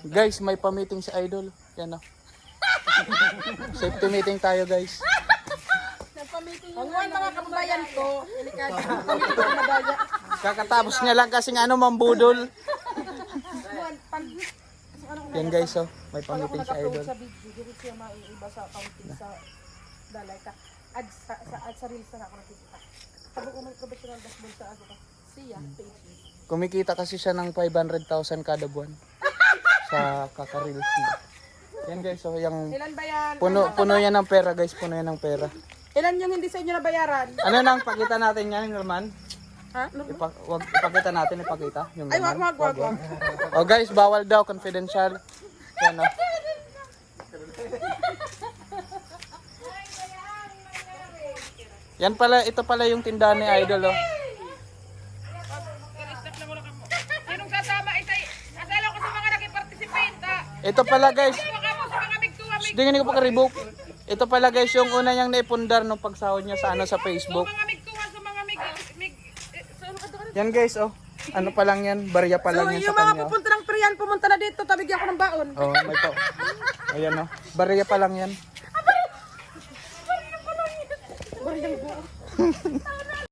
Guys, may pa-meeting si Idol. Yan o. Safety meeting tayo guys. Ang mga kababayan ko, kami ko madaya. Kakatapos niya lang kasi ano mambudol. Yan guys oh, may pa-meeting si Idol. Sa video, dito siya maiiba sa accounting sa dalay ka. At sa reels na ako nakikita. Sabi ko may professional dashboard sa ako ka. Siya, page. Kumikita kasi siya ng 500,000 kada buwan sa kaka-reels niya. Yan guys, so yung Ilan ba yan? puno yan ng pera guys, puno yan ng pera. Ilan yung hindi sa inyo nabayaran? Ano nang pakita natin yan, yung laman? Ha? Ipakita natin, ipakita yung Ay, laman. wag. Oh guys, bawal daw, confidential. Yan oh. Yan pala, ito pala yung tindahan ni Idol oh. Sinong kasama? Asala ko sa mga nag-participate. Ito pala guys, Baka mo sa mga mig-to-mig. tingnan ko pa karibok. Ito pala guys, yung una niyang naipundar nung pagsahod niya sa ano sa Facebook. Mga mig-tuwa sa mga mig... Yan guys oh. Ano pa lang yan, barya pa lang yan sa Yung mga kanya. pupunta ng Priyan, pumunta na dito, tabigyan ko ng baon. Oh, may pa. Ayan oh. Barya pa lang yan. Bariyang buo.